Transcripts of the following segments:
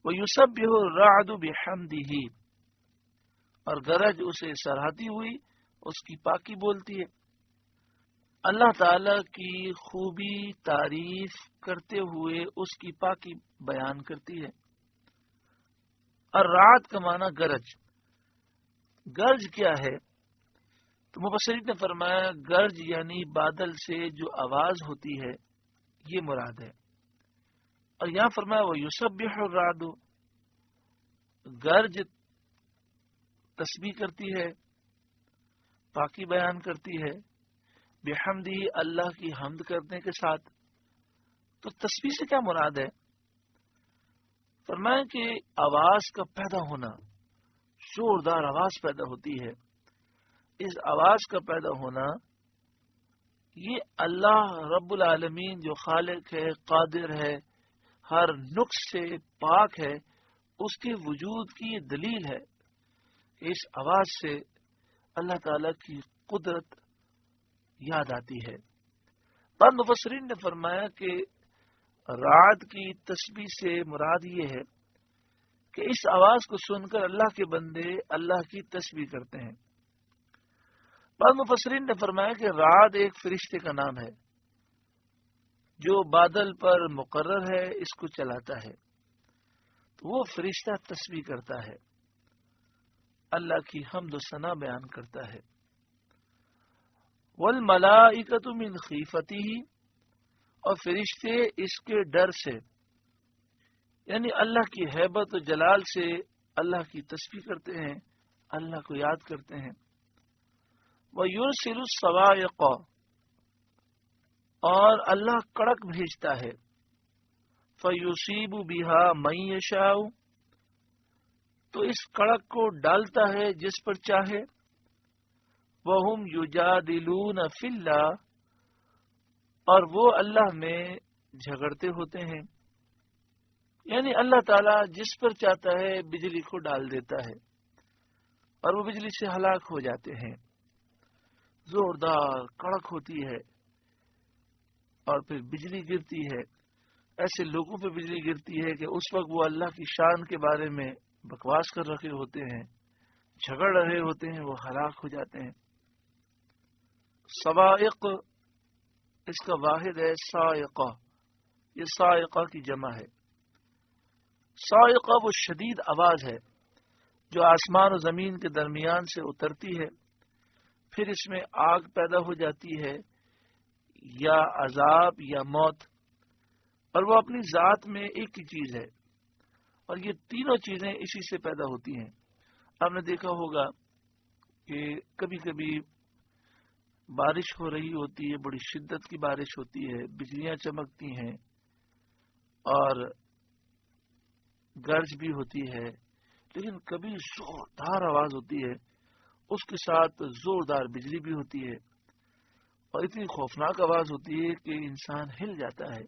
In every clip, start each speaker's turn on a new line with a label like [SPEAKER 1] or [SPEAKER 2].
[SPEAKER 1] وَيُسَبِّحُ الرَّعْدُ بِحَمْدِهِ، اور گرج اسے سراہتی ہوئی اس کی پاکی بولتی ہے، اللہ تعالی کی خوبی تعریف کرتے ہوئے اس کی پاکی بیان کرتی ہے۔ الرعد کا معنی گرج۔ گرج کیا ہے؟ تو مفسرین نے فرمایا گرج یعنی بادل سے جو آواز ہوتی ہے یہ مراد ہے، اور یہاں فرمایا وہ یسبح الرعد، گرج تسبیح کرتی ہے، پاکی بیان کرتی ہے، بحمدہ اللہ کی حمد کرنے کے ساتھ۔ تو تسبیح سے کیا مراد ہے؟ فرمایا کہ آواز کا پیدا ہونا، زوردار آواز پیدا ہوتی ہے، اس آواز کا پیدا ہونا یہ اللہ رب العالمین جو خالق ہے، قادر ہے، ہر نقص سے پاک ہے، اس کے وجود کی یہ دلیل ہے کہ اس آواز سے اللہ تعالی کی قدرت یاد آتی ہے۔ بعض مفسرین نے فرمایا کہ رعد کی تسبیح سے مراد یہ ہے کہ اس آواز کو سن کر اللہ کے بندے اللہ کی تسبیح کرتے ہیں۔ بعض مفسرین نے فرمایا کہ رعد ایک فرشتے کا نام ہے جو بادل پر مقرر ہے، اس کو چلاتا ہے، تو وہ فرشتہ تسبیح کرتا ہے، اللہ کی حمد و ثنا بیان کرتا ہے۔ والملائکۃ من خیفتہ، اور فرشتے اس کے ڈر سے یعنی اللہ کی ہیبت و جلال سے اللہ کی تسبیح کرتے ہیں، اللہ کو یاد کرتے ہیں۔ وَيُرْسِلُ الصَّوَاعِقَ، اور اللہ کڑک بھیجتا ہے، فَيُصِيبُ بِهَا مَن يَشَاءُ، تو اس کڑک کو ڈالتا ہے جس پر چاہے۔ وَهُمْ يُجَادِلُونَ فِي اللَّهِ، اور وہ اللہ میں جھگڑتے ہوتے ہیں، یعنی اللہ تعالیٰ جس پر چاہتا ہے بجلی کو ڈال دیتا ہے اور وہ بجلی سے ہلاک ہو جاتے ہیں۔ زوردار کڑک ہوتی ہے اور پھر بجلی گرتی ہے، ایسے لوگوں پہ بجلی گرتی ہے کہ اس وقت وہ اللہ کی شان کے بارے میں بکواس کر رکھے ہوتے ہیں، جھگڑ رہے ہوتے ہیں، وہ ہلاک ہو جاتے ہیں۔ صواعق اس کا واحد ہے صاعقہ، یہ صاعقہ کی جمع ہے۔ صاعقہ وہ شدید آواز ہے جو آسمان و زمین کے درمیان سے اترتی ہے، پھر اس میں آگ پیدا ہو جاتی ہے یا عذاب یا موت، اور وہ اپنی ذات میں ایک ہی چیز ہے، اور یہ تینوں چیزیں اسی سے پیدا ہوتی ہیں۔ آپ نے دیکھا ہوگا کہ کبھی کبھی بارش ہو رہی ہوتی ہے، بڑی شدت کی بارش ہوتی ہے، بجلیاں چمکتی ہیں اور گرج بھی ہوتی ہے، لیکن کبھی زوردار آواز ہوتی ہے، اس کے ساتھ زوردار بجلی بھی ہوتی ہے، اور اتنی خوفناک آواز ہوتی ہے کہ انسان ہل جاتا ہے،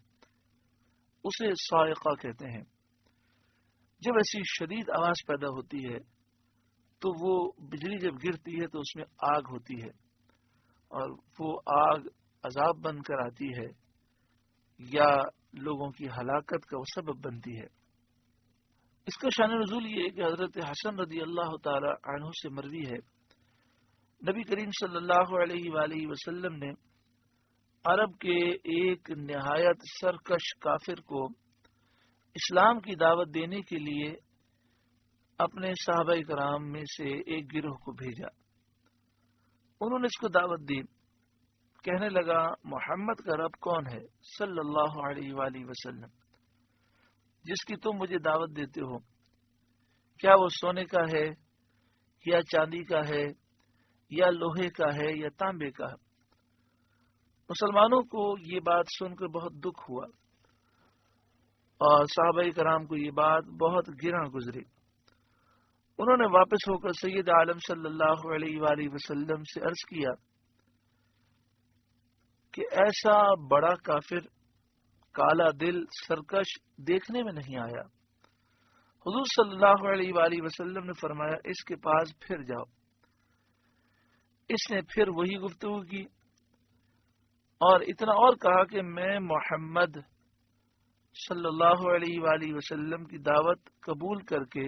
[SPEAKER 1] اسے صاعقہ کہتے ہیں۔ جب ایسی شدید آواز پیدا ہوتی ہے تو وہ بجلی جب گرتی ہے تو اس میں آگ ہوتی ہے، اور وہ آگ عذاب بن کر آتی ہے یا لوگوں کی ہلاکت کا وہ سبب بنتی ہے۔ اس کا شان نزول یہ ہے کہ حضرت حسن رضی اللہ تعالی عنہ سے مروی ہے، نبی کریم صلی اللہ علیہ وآلہ وسلم نے عرب کے ایک نہایت سرکش کافر کو اسلام کی دعوت دینے کے لیے اپنے صحابہ کرام میں سے ایک گروہ کو بھیجا۔ انہوں نے اس کو دعوت دی، کہنے لگا محمد کا رب کون ہے صلی اللہ علیہ وآلہ وسلم جس کی تم مجھے دعوت دیتے ہو؟ کیا وہ سونے کا ہے یا چاندی کا ہے یا لوہے کا ہے یا تانبے کا؟ مسلمانوں کو یہ بات سن کر بہت دکھ ہوا اور صحابہ کرام کو یہ بات بہت گراں گزری۔ انہوں نے واپس ہو کر سید عالم صلی اللہ علیہ وآلہ وسلم سے عرض کیا کہ ایسا بڑا کافر، کالا دل، سرکش دیکھنے میں نہیں آیا۔ حضور صلی اللہ علیہ وآلہ وسلم نے فرمایا اس کے پاس پھر جاؤ۔ اس نے پھر وہی گفتگو کی اور اتنا اور کہا کہ میں محمد صلی اللہ علیہ وآلہ وسلم کی دعوت قبول کر کے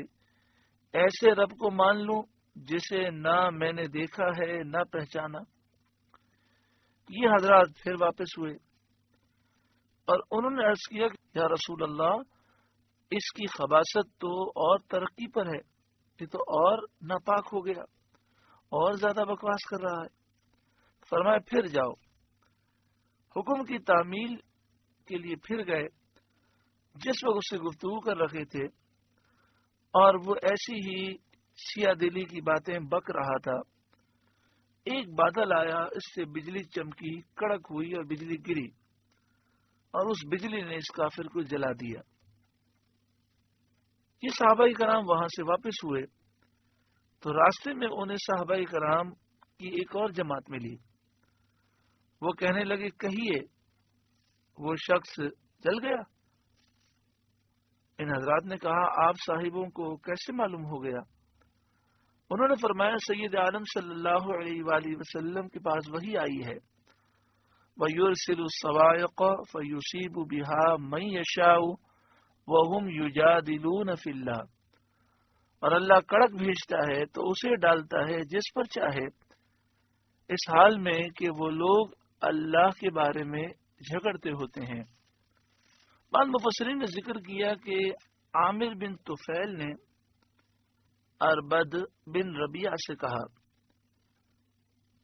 [SPEAKER 1] ایسے رب کو مان لوں جسے نہ میں نے دیکھا ہے نہ پہچانا۔ یہ حضرات پھر واپس ہوئے اور انہوں نے عرض کیا کہ یا رسول اللہ، اس کی خباثت تو اور ترقی پر ہے، یہ تو اور ناپاک ہو گیا، اور زیادہ بکواس کر رہا ہے۔ فرمایا پھر جاؤ۔ حکم کی تعمیل کے لیے پھر گئے۔ جس وقت اس سے گفتگو کر رکھے تھے اور وہ ایسی ہی سیاہ دلی کی باتیں بک رہا تھا، ایک بادل آیا، اس سے بجلی چمکی، کڑک ہوئی اور بجلی گری، اور اس بجلی نے اس کافر کو جلا دیا۔ یہ صحابہ کرام وہاں سے واپس ہوئے تو راستے میں انہیں صحابہ کرام کی ایک اور جماعت ملی۔ وہ کہنے لگے کہیے وہ شخص جل گیا؟ ان حضرات نے کہا آپ صاحبوں کو کیسے معلوم ہو گیا؟ انہوں نے فرمایا سید عالم صلی اللہ علیہ وآلہ وسلم کے پاس وحی آئی ہے، وَيُرْسِلُ الصَّوَاعِقَ فَيُصِيبُ بِهَا مَن يَشَاءُ وَهُمْ يُجَادِلُونَ فِي اللَّهِ، اور اللہ کڑک بھیجتا ہے تو اسے ڈالتا ہے جس پر چاہے، اس حال میں کہ وہ لوگ اللہ کے بارے میں جھگڑتے ہوتے ہیں۔ بعض مفسرین نے ذکر کیا کہ عامر بن طفیل نے اربد بن ربیعہ سے کہا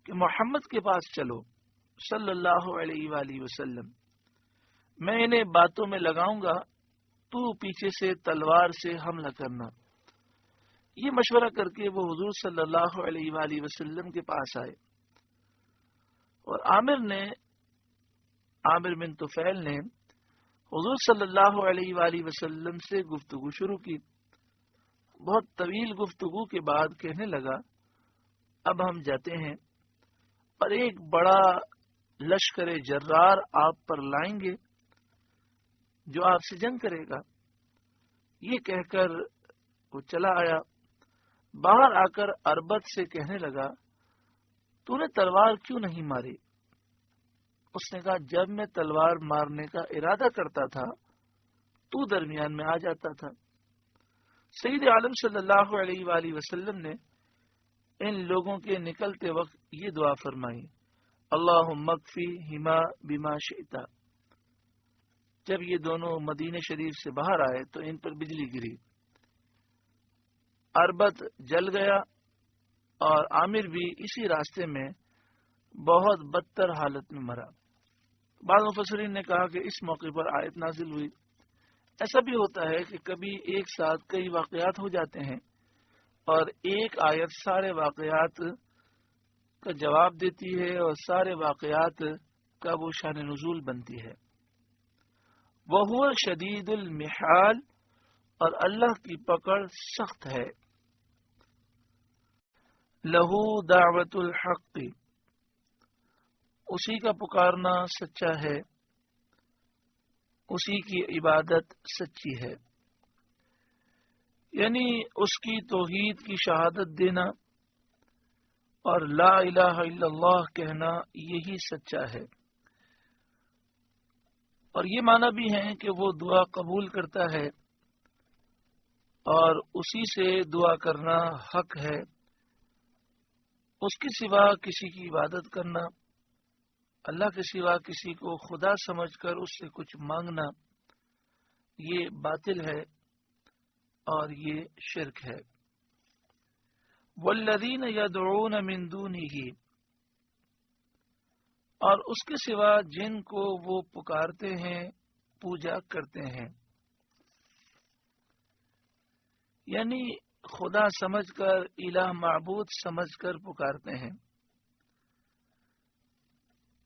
[SPEAKER 1] کہ محمد کے پاس چلو صلی اللہ علیہ وآلہ وسلم، میں انہیں باتوں میں لگاؤں گا، تو پیچھے سے تلوار سے حملہ کرنا۔ یہ مشورہ کر کے وہ حضور صلی اللہ علیہ وآلہ وسلم کے پاس آئے، اور عامر بن طفیل نے حضور صلی اللہ علیہ وآلہ وسلم سے گفتگو شروع کی۔ بہت طویل گفتگو کے بعد کہنے لگا اب ہم جاتے ہیں اور ایک بڑا لشکر جرار آپ پر لائیں گے جو آپ سے جنگ کرے گا۔ یہ کہہ کر وہ چلا آیا۔ باہر آ کر اربد سے کہنے لگا تو نے تلوار کیوں نہیں ماری؟ اس نے کہا جب میں تلوار مارنے کا ارادہ کرتا تھا تو درمیان میں آ جاتا تھا۔ سید عالم صلی اللہ علیہ وآلہ وسلم نے ان لوگوں کے نکلتے وقت یہ دعا فرمائی، اللہم اکفیہما بما شئت۔ جب یہ دونوں مدینہ شریف سے باہر آئے تو ان پر بجلی گری، اربد جل گیا اور عامر بھی اسی راستے میں بہت بدتر حالت میں مرا۔ بعض مفسرین نے کہا کہ اس موقع پر آیت نازل ہوئی۔ ایسا بھی ہوتا ہے کہ کبھی ایک ساتھ کئی واقعات ہو جاتے ہیں اور ایک آیت سارے واقعات کا جواب دیتی ہے اور سارے واقعات کا وہ شان نزول بنتی ہے۔ وَهُوَ شَدِيدُ الْمِحَالِ، اور اللہ کی پکڑ سخت ہے۔ لَهُ دعوت الحق، اسی کا پکارنا سچا ہے، اسی کی عبادت سچی ہے، یعنی اس کی توحید کی شہادت دینا اور لا الہ الا اللہ کہنا یہی سچا ہے۔ اور یہ معنی بھی ہے کہ وہ دعا قبول کرتا ہے اور اسی سے دعا کرنا حق ہے، اس کے سوا کسی کی عبادت کرنا، اللہ کے سوا کسی کو خدا سمجھ کر اس سے کچھ مانگنا، یہ باطل ہے اور یہ شرک ہے۔ والذین یدعون من دونہ، اور اس کے سوا جن کو وہ پکارتے ہیں پوجا کرتے ہیں، یعنی خدا سمجھ کر، الہ معبود سمجھ کر پکارتے ہیں،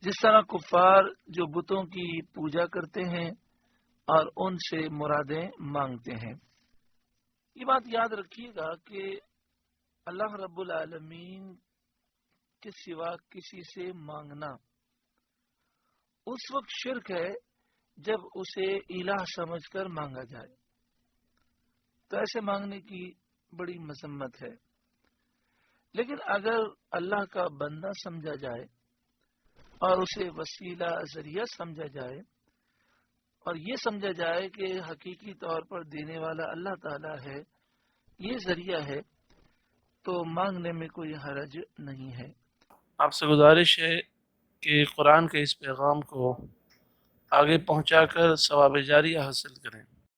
[SPEAKER 1] جس طرح کفار جو بتوں کی پوجا کرتے ہیں اور ان سے مرادیں مانگتے ہیں۔ یہ بات یاد رکھیے گا کہ اللہ رب العالمین کے سوا کسی سے مانگنا اس وقت شرک ہے جب اسے الہ سمجھ کر مانگا جائے، تو ایسے مانگنے کی بڑی مذمت ہے۔ لیکن اگر اللہ کا بندہ سمجھا جائے اور اسے وسیلہ ذریعہ سمجھا جائے اور یہ سمجھا جائے کہ حقیقی طور پر دینے والا اللہ تعالیٰ ہے، یہ ذریعہ ہے، تو مانگنے میں کوئی حرج نہیں ہے۔ آپ سے گزارش ہے کہ قرآن کے اس پیغام کو آگے پہنچا کر ثواب جاریہ حاصل کریں۔